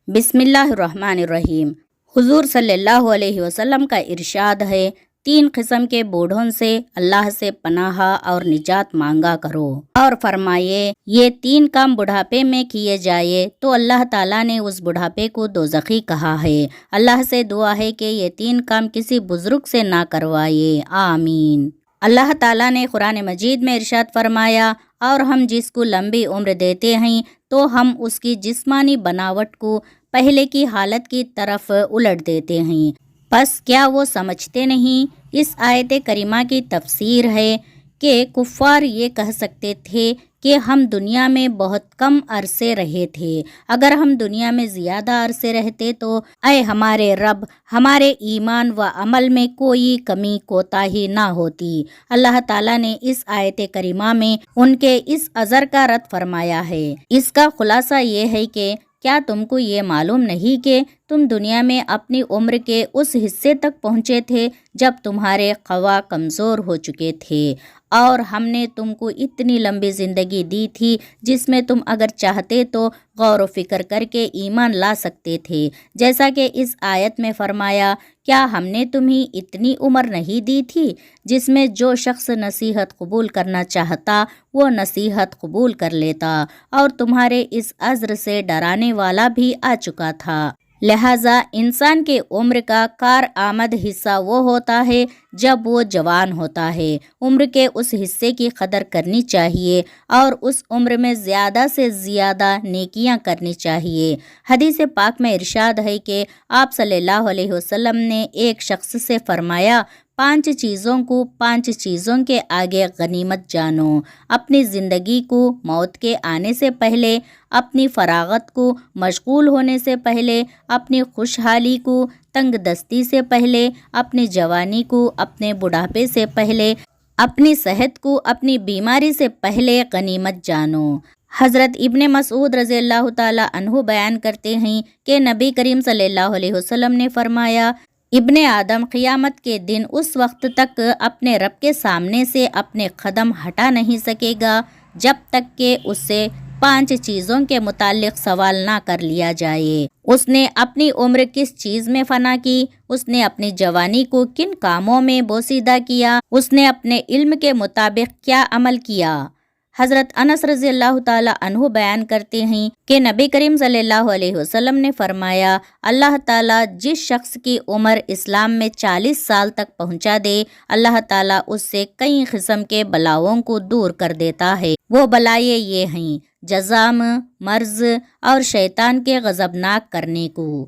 بسم اللہ الرحمن الرحیم۔ حضور صلی اللہ علیہ وسلم کا ارشاد ہے، 3 قسم کے بوڑھوں سے اللہ سے پناہ اور نجات مانگا کرو، اور فرمائے یہ 3 کام بڑھاپے میں کیے جائے تو اللہ تعالیٰ نے اس بڑھاپے کو دوزخی کہا ہے۔ اللہ سے دعا ہے کہ یہ 3 کام کسی بزرگ سے نہ کروائے، آمین۔ اللہ تعالیٰ نے قرآن مجید میں ارشاد فرمایا، اور ہم جس کو لمبی عمر دیتے ہیں تو ہم اس کی جسمانی بناوٹ کو پہلے کی حالت کی طرف الٹ دیتے ہیں، پس کیا وہ سمجھتے نہیں؟ اس آیت کریمہ کی تفسیر ہے کہ کفار یہ کہہ سکتے تھے کہ ہم دنیا میں بہت کم عرصے رہے تھے، اگر ہم دنیا میں زیادہ عرصے رہتے تو اے ہمارے رب، ہمارے ایمان و عمل میں کوئی کمی کوتاہی نہ ہوتی۔ اللہ تعالیٰ نے اس آیت کریمہ میں ان کے اس عذر کا رد فرمایا ہے۔ اس کا خلاصہ یہ ہے کہ کیا تم کو یہ معلوم نہیں کہ تم دنیا میں اپنی عمر کے اس حصے تک پہنچے تھے جب تمہارے خواہ کمزور ہو چکے تھے، اور ہم نے تم کو اتنی لمبی زندگی دی تھی جس میں تم اگر چاہتے تو غور و فکر کر کے ایمان لا سکتے تھے، جیسا کہ اس آیت میں فرمایا، کیا ہم نے تمہیں اتنی عمر نہیں دی تھی جس میں جو شخص نصیحت قبول کرنا چاہتا وہ نصیحت قبول کر لیتا، اور تمہارے اس عذر سے ڈرانے والا بھی آ چکا تھا۔ لہٰذا انسان کے عمر کا کارآمد حصہ وہ ہوتا ہے جب وہ جوان ہوتا ہے۔ عمر کے اس حصے کی قدر کرنی چاہیے اور اس عمر میں زیادہ سے زیادہ نیکیاں کرنی چاہیے۔ حدیث پاک میں ارشاد ہے کہ آپ صلی اللہ علیہ وسلم نے ایک شخص سے فرمایا، 5 چیزوں کو 5 چیزوں کے آگے غنیمت جانو، اپنی زندگی کو موت کے آنے سے پہلے، اپنی فراغت کو مشغول ہونے سے پہلے، اپنی خوشحالی کو تنگ دستی سے پہلے، اپنی جوانی کو اپنے بڑھاپے سے پہلے، اپنی صحت کو اپنی بیماری سے پہلے غنیمت جانو۔ حضرت ابن مسعود رضی اللہ تعالی عنہ بیان کرتے ہیں کہ نبی کریم صلی اللہ علیہ وسلم نے فرمایا، ابن آدم قیامت کے دن اس وقت تک اپنے رب کے سامنے سے اپنے قدم ہٹا نہیں سکے گا جب تک کہ اس سے 5 چیزوں کے متعلق سوال نہ کر لیا جائے۔ اس نے اپنی عمر کس چیز میں فنا کی، اس نے اپنی جوانی کو کن کاموں میں بوسیدہ کیا، اس نے اپنے علم کے مطابق کیا عمل کیا۔ حضرت انس رضی اللہ تعالی عنہ بیان کرتے ہیں کہ نبی کریم صلی اللہ علیہ وسلم نے فرمایا، اللہ تعالیٰ جس شخص کی عمر اسلام میں 40 سال تک پہنچا دے، اللہ تعالیٰ اس سے کئی قسم کے بلاؤں کو دور کر دیتا ہے۔ وہ بلائیں یہ ہیں، جزام، مرض اور شیطان کے غضبناک کرنے کو۔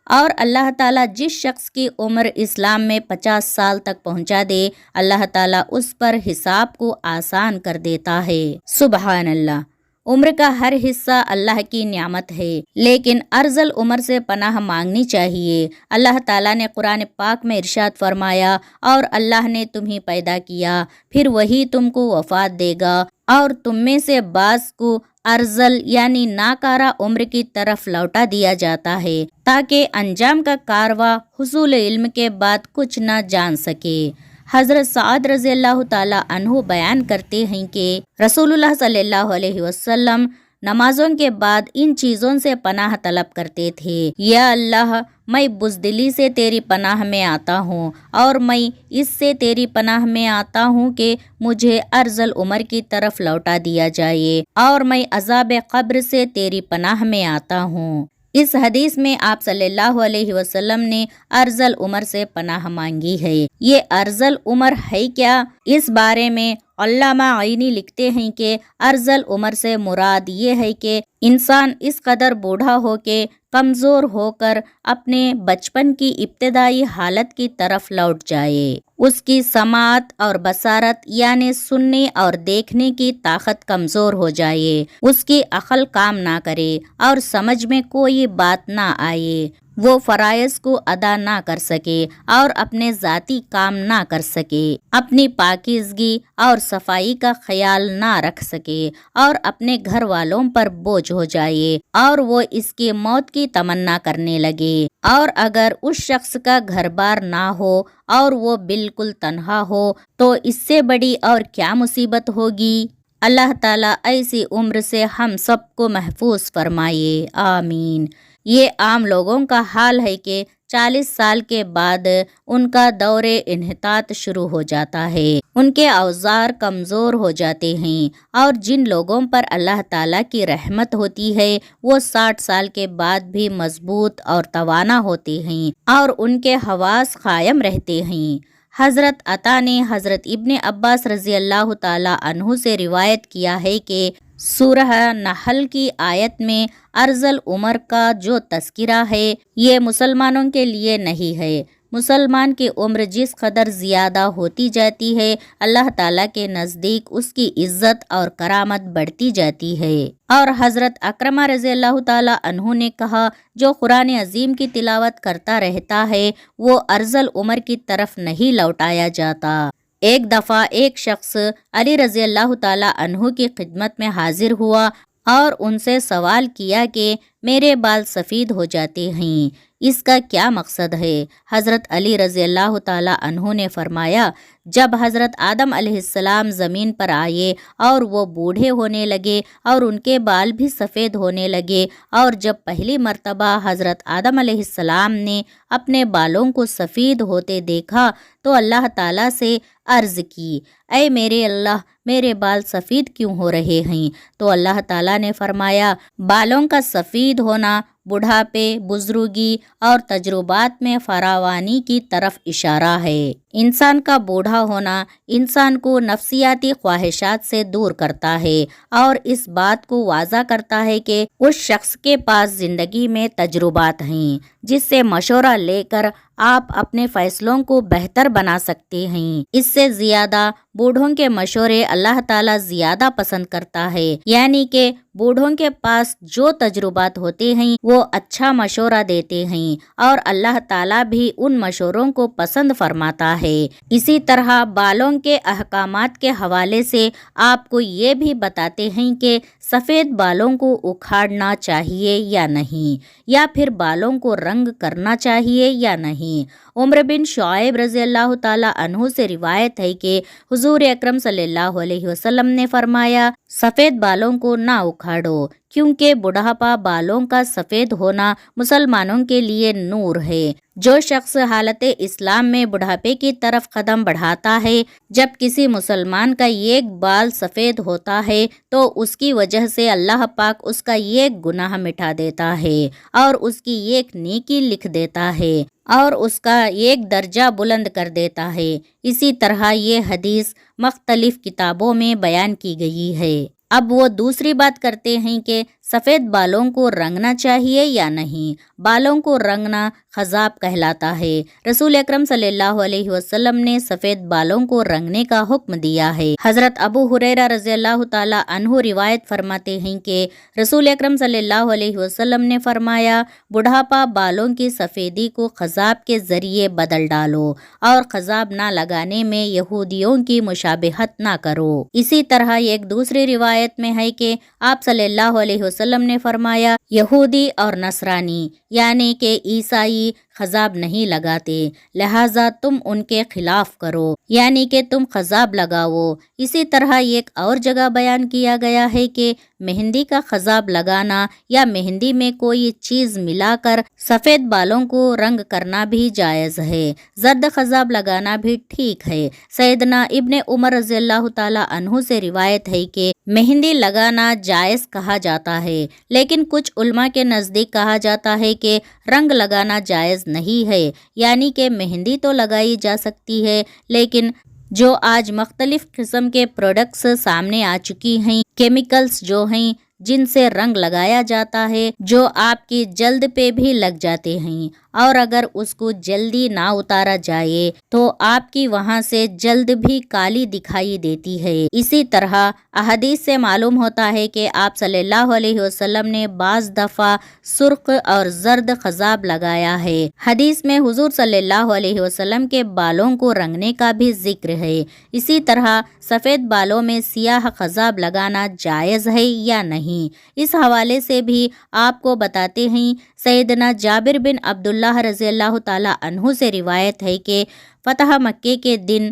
اور اللہ تعالیٰ جس شخص کی عمر اسلام میں 50 سال تک پہنچا دے، اللہ تعالیٰ اس پر حساب کو آسان کر دیتا ہے۔ سبحان اللہ۔ عمر کا ہر حصہ اللہ کی نعمت ہے، لیکن ارذل عمر سے پناہ مانگنی چاہیے۔ اللہ تعالیٰ نے قرآن پاک میں ارشاد فرمایا، اور اللہ نے تمہیں پیدا کیا، پھر وہی تم کو وفات دے گا، اور تم میں سے بعض کو ارذل یعنی ناکارہ عمر کی طرف لوٹا دیا جاتا ہے تاکہ انجام کا کارواں حصول علم کے بعد کچھ نہ جان سکے۔ حضرت سعد رضی اللہ تعالی عنہ بیان کرتے ہیں کہ رسول اللہ صلی اللہ علیہ وسلم نمازوں کے بعد ان چیزوں سے پناہ طلب کرتے تھے، یا اللہ، میں بزدلی سے تیری پناہ میں آتا ہوں، اور میں اس سے تیری پناہ میں آتا ہوں کہ مجھے ارذل عمر کی طرف لوٹا دیا جائے، اور میں عذاب قبر سے تیری پناہ میں آتا ہوں۔ اس حدیث میں آپ صلی اللہ علیہ وسلم نے ارذل عمر سے پناہ مانگی ہے۔ یہ ارذل عمر ہے کیا؟ اس بارے میں علامہ عینی لکھتے ہیں کہ ارذل عمر سے مراد یہ ہے کہ انسان اس قدر بوڑھا ہو کے کمزور ہو کر اپنے بچپن کی ابتدائی حالت کی طرف لوٹ جائے۔ اس کی سماعت اور بصارت یعنی سننے اور دیکھنے کی طاقت کمزور ہو جائے، اس کی عقل کام نہ کرے اور سمجھ میں کوئی بات نہ آئے، وہ فرائض کو ادا نہ کر سکے اور اپنے ذاتی کام نہ کر سکے، اپنی پاکیزگی اور صفائی کا خیال نہ رکھ سکے، اور اپنے گھر والوں پر بوجھ ہو جائے، اور وہ اس کی موت کی تمنا کرنے لگے۔ اور اگر اس شخص کا گھر بار نہ ہو اور وہ بالکل تنہا ہو تو اس سے بڑی اور کیا مصیبت ہوگی۔ اللہ تعالیٰ ایسی عمر سے ہم سب کو محفوظ فرمائے، آمین۔ یہ عام لوگوں کا حال ہے کہ 40 سال کے بعد ان کا دور انحطاط شروع ہو جاتا ہے، ان کے اوزار کمزور ہو جاتے ہیں، اور جن لوگوں پر اللہ تعالیٰ کی رحمت ہوتی ہے وہ 60 سال کے بعد بھی مضبوط اور توانا ہوتے ہیں اور ان کے حواس قائم رہتے ہیں۔ حضرت عطا نے حضرت ابن عباس رضی اللہ تعالیٰ عنہ سے روایت کیا ہے کہ سورہ نحل کی آیت میں ارذل عمر کا جو تذکرہ ہے یہ مسلمانوں کے لیے نہیں ہے۔ مسلمان کی عمر جس قدر زیادہ ہوتی جاتی ہے اللہ تعالیٰ کے نزدیک اس کی عزت اور کرامت بڑھتی جاتی ہے۔ اور حضرت اکرمہ رضی اللہ تعالیٰ عنہ نے کہا جو قرآن عظیم کی تلاوت کرتا رہتا ہے وہ ارذل عمر کی طرف نہیں لوٹایا جاتا۔ ایک دفعہ ایک شخص علی رضی اللہ تعالیٰ عنہ کی خدمت میں حاضر ہوا اور ان سے سوال کیا کہ میرے بال سفید ہو جاتے ہیں، اس کا کیا مقصد ہے؟ حضرت علی رضی اللہ تعالیٰ عنہ نے فرمایا جب حضرت آدم علیہ السلام زمین پر آئے اور وہ بوڑھے ہونے لگے اور ان کے بال بھی سفید ہونے لگے، اور جب پہلی مرتبہ حضرت آدم علیہ السلام نے اپنے بالوں کو سفید ہوتے دیکھا تو اللہ تعالیٰ سے عرض کی اے میرے اللہ میرے بال سفید کیوں ہو رہے ہیں؟ تو اللہ تعالیٰ نے فرمایا بالوں کا سفید ہونا بڑھاپے، بزرگی اور تجربات میں فراوانی کی طرف اشارہ ہے۔ انسان کا بوڑھا ہونا انسان کو نفسیاتی خواہشات سے دور کرتا ہے اور اس بات کو واضح کرتا ہے کہ اس شخص کے پاس زندگی میں تجربات ہیں جس سے مشورہ لے کر آپ اپنے فیصلوں کو بہتر بنا سکتے ہیں۔ اس سے زیادہ بوڑھوں کے مشورے اللہ تعالیٰ زیادہ پسند کرتا ہے، یعنی کہ بوڑھوں کے پاس جو تجربات ہوتے ہیں وہ اچھا مشورہ دیتے ہیں اور اللہ تعالیٰ بھی ان مشوروں کو پسند فرماتا ہے۔ اسی طرح بالوں کے احکامات کے حوالے سے آپ کو یہ بھی بتاتے ہیں کہ سفید بالوں کو اکھاڑنا چاہیے یا نہیں، یا پھر بالوں کو رنگ کرنا چاہیے یا نہیں۔ عمر بن شعیب رضی اللہ تعالیٰ عنہ سے روایت ہے کہ حضور اکرم صلی اللہ علیہ وسلم نے فرمایا سفید بالوں کو نہ اکھاڑو کیونکہ بڑھاپا بالوں کا سفید ہونا مسلمانوں کے لیے نور ہے۔ جو شخص حالت اسلام میں بڑھاپے کی طرف قدم بڑھاتا ہے جب کسی مسلمان کا ایک بال سفید ہوتا ہے تو اس کی وجہ سے اللہ پاک اس کا ایک گناہ مٹا دیتا ہے اور اس کی ایک نیکی لکھ دیتا ہے اور اس کا ایک درجہ بلند کر دیتا ہے۔ اسی طرح یہ حدیث مختلف کتابوں میں بیان کی گئی ہے۔ اب وہ دوسری بات کرتے ہیں کہ سفید بالوں کو رنگنا چاہیے یا نہیں۔ بالوں کو رنگنا خضاب کہلاتا ہے۔ رسول اکرم صلی اللہ علیہ وسلم نے سفید بالوں کو رنگنے کا حکم دیا ہے۔ حضرت ابو ہریرہ رضی اللہ تعالیٰ عنہ روایت فرماتے ہیں کہ رسول اکرم صلی اللہ علیہ وسلم نے فرمایا بڑھاپا بالوں کی سفیدی کو خضاب کے ذریعے بدل ڈالو اور خضاب نہ لگانے میں یہودیوں کی مشابہت نہ کرو۔ اسی طرح ایک دوسری روایت میں ہے کہ آپ صلی اللہ علیہ وسلم نے فرمایا یہودی اور نصرانی یعنی کہ عیسائی خضاب نہیں لگاتے، لہٰذا تم ان کے خلاف کرو، یعنی کہ تم خضاب لگاؤ۔ اسی طرح ایک اور جگہ بیان کیا گیا ہے کہ مہندی کا خضاب لگانا یا مہندی میں کوئی چیز ملا کر سفید بالوں کو رنگ کرنا بھی جائز ہے، زرد خضاب لگانا بھی ٹھیک ہے۔ سیدنا ابن عمر رضی اللہ تعالیٰ عنہ سے روایت ہے کہ مہندی لگانا جائز کہا جاتا ہے، لیکن کچھ علماء کے نزدیک کہا جاتا ہے کہ رنگ لگانا جائز نہیں ہے، یعنی کہ مہندی تو لگائی جا سکتی ہے لیکن جو آج مختلف قسم کے پروڈکٹس سامنے آ چکی ہیں، کیمیکلز جو ہیں جن سے رنگ لگایا جاتا ہے جو آپ کی جلد پہ بھی لگ جاتے ہیں، اور اگر اس کو جلدی نہ اتارا جائے تو آپ کی وہاں سے جلد بھی کالی دکھائی دیتی ہے۔ اسی طرح احادیث سے معلوم ہوتا ہے کہ آپ صلی اللہ علیہ وسلم نے بعض دفعہ سرخ اور زرد خضاب لگایا ہے۔ حدیث میں حضور صلی اللہ علیہ وسلم کے بالوں کو رنگنے کا بھی ذکر ہے۔ اسی طرح سفید بالوں میں سیاہ خضاب لگانا جائز ہے یا نہیں، اس حوالے سے بھی آپ کو بتاتے ہیں۔ سیدنا جابر بن عبداللہ رضی اللہ تعالیٰ عنہ سے روایت ہے کہ فتح مکے کے دن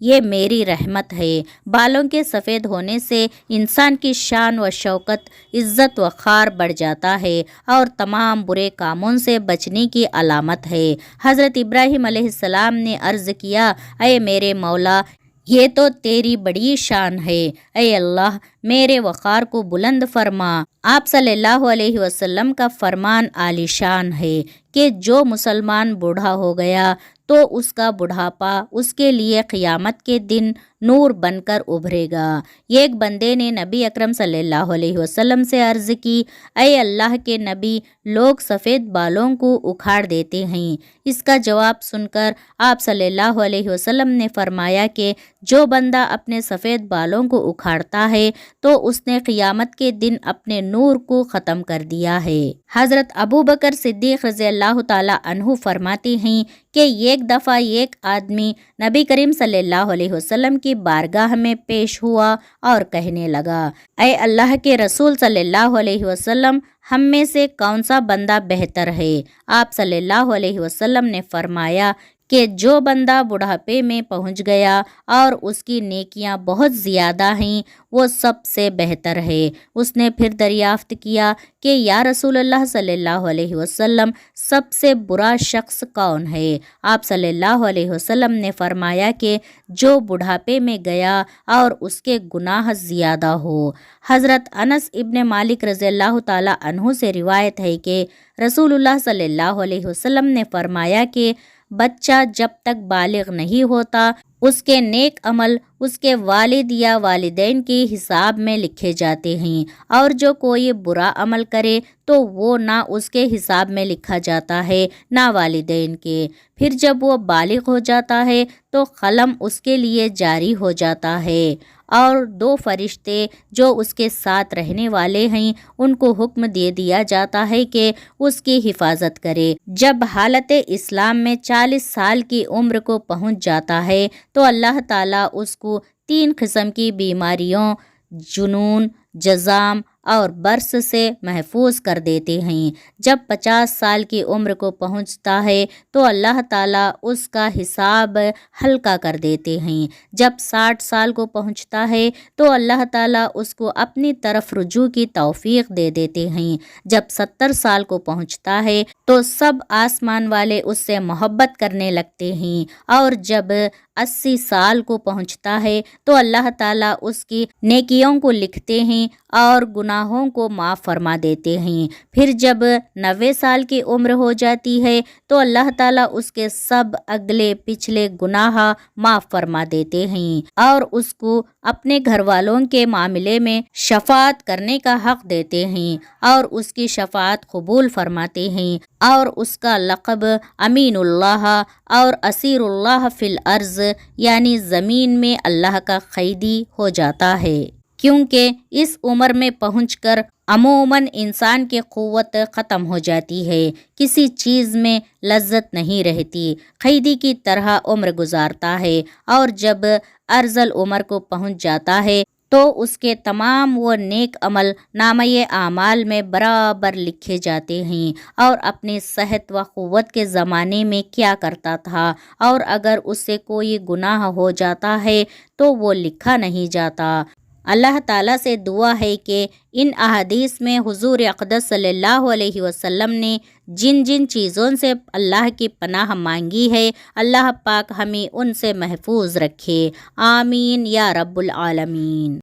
یہ میری رحمت ہے۔ بالوں کے سفید ہونے سے انسان کی شان و شوکت، عزت و وقار بڑھ جاتا ہے اور تمام برے کاموں سے بچنے کی علامت ہے۔ حضرت ابراہیم علیہ السلام نے عرض کیا، اے میرے مولا، یہ تو تیری بڑی شان ہے، اے اللہ میرے وقار کو بلند فرما۔ آپ صلی اللہ علیہ وسلم کا فرمان عالی شان ہے کہ جو مسلمان بوڑھا ہو گیا تو اس کا بڑھاپا اس کے لیے قیامت کے دن نور بن کر ابھرے گا۔ ایک بندے نے نبی اکرم صلی اللہ علیہ وسلم سے عرض کی، اے اللہ کے نبی، لوگ سفید بالوں کو اکھاڑ دیتے ہیں۔ اس کا جواب سن کر آپ صلی اللہ علیہ وسلم نے فرمایا کہ جو بندہ اپنے سفید بالوں کو اکھاڑتا ہے تو اس نے قیامت کے دن اپنے نور کو ختم کر دیا ہے۔ حضرت ابو بکر صدیق رضی اللہ تعالی عنہ فرماتے ہیں کہ ایک دفعہ ایک آدمی نبی کریم صلی اللہ علیہ وسلم کی بارگاہ میں پیش ہوا اور کہنے لگا، اے اللہ کے رسول صلی اللہ علیہ وسلم، ہم میں سے کون سا بندہ بہتر ہے؟ آپ صلی اللہ علیہ وسلم نے فرمایا کہ جو بندہ بڑھاپے میں پہنچ گیا اور اس کی نیکیاں بہت زیادہ ہیں وہ سب سے بہتر ہے۔ اس نے پھر دریافت کیا کہ یا رسول اللہ صلی اللہ علیہ وسلم، سب سے برا شخص کون ہے؟ آپ صلی اللہ علیہ وسلم نے فرمایا کہ جو بڑھاپے میں گیا اور اس کے گناہ زیادہ ہو۔ حضرت انس ابن مالک رضی اللہ تعالی عنہ سے روایت ہے کہ رسول اللہ صلی اللہ علیہ وسلم نے فرمایا کہ بچہ جب تک بالغ نہیں ہوتا اس کے نیک عمل اس کے والد یا والدین کے حساب میں لکھے جاتے ہیں، اور جو کوئی برا عمل کرے تو وہ نہ اس کے حساب میں لکھا جاتا ہے نہ والدین کے۔ پھر جب وہ بالغ ہو جاتا ہے تو قلم اس کے لیے جاری ہو جاتا ہے اور دو فرشتے جو اس کے ساتھ رہنے والے ہیں ان کو حکم دے دیا جاتا ہے کہ اس کی حفاظت کرے۔ جب حالت اسلام میں 40 سال کی عمر کو پہنچ جاتا ہے تو اللہ تعالیٰ اس کو 3 قسم کی بیماریوں، جنون، جذام اور برس سے محفوظ کر دیتے ہیں۔ جب 50 سال کی عمر کو پہنچتا ہے تو اللہ تعالیٰ اس کا حساب ہلکا کر دیتے ہیں۔ جب 60 سال کو پہنچتا ہے تو اللہ تعالیٰ اس کو اپنی طرف رجوع کی توفیق دے دیتے ہیں۔ جب 70 سال کو پہنچتا ہے تو سب آسمان والے اس سے محبت کرنے لگتے ہیں، اور جب 80 سال کو پہنچتا ہے تو اللہ تعالیٰ اس کی نیکیوں کو لکھتے ہیں اور گناہوں کو معاف فرما دیتے ہیں۔ پھر جب 90 سال کی عمر ہو جاتی ہے تو اللہ تعالیٰ اس کے سب اگلے پچھلے گناہ معاف فرما دیتے ہیں اور اس کو اپنے گھر والوں کے معاملے میں شفاعت کرنے کا حق دیتے ہیں اور اس کی شفاعت قبول فرماتے ہیں، اور اس کا لقب امین اللہ اور اسیر اللہ فی الارض یعنی زمین میں اللہ کا قیدی ہو جاتا ہے، کیونکہ اس عمر میں پہنچ کر عموماً انسان کی قوت ختم ہو جاتی ہے، کسی چیز میں لذت نہیں رہتی، قیدی کی طرح عمر گزارتا ہے، اور جب ارذل عمر کو پہنچ جاتا ہے تو اس کے تمام وہ نیک عمل نامہ اعمال میں برابر لکھے جاتے ہیں، اور اپنی صحت و قوت کے زمانے میں کیا کرتا تھا، اور اگر اس سے کوئی گناہ ہو جاتا ہے تو وہ لکھا نہیں جاتا۔ اللہ تعالیٰ سے دعا ہے کہ ان احادیث میں حضور اقدس صلی اللہ علیہ وسلم نے جن جن چیزوں سے اللہ کی پناہ مانگی ہے، اللہ پاک ہمیں ان سے محفوظ رکھے، آمین یا رب العالمین۔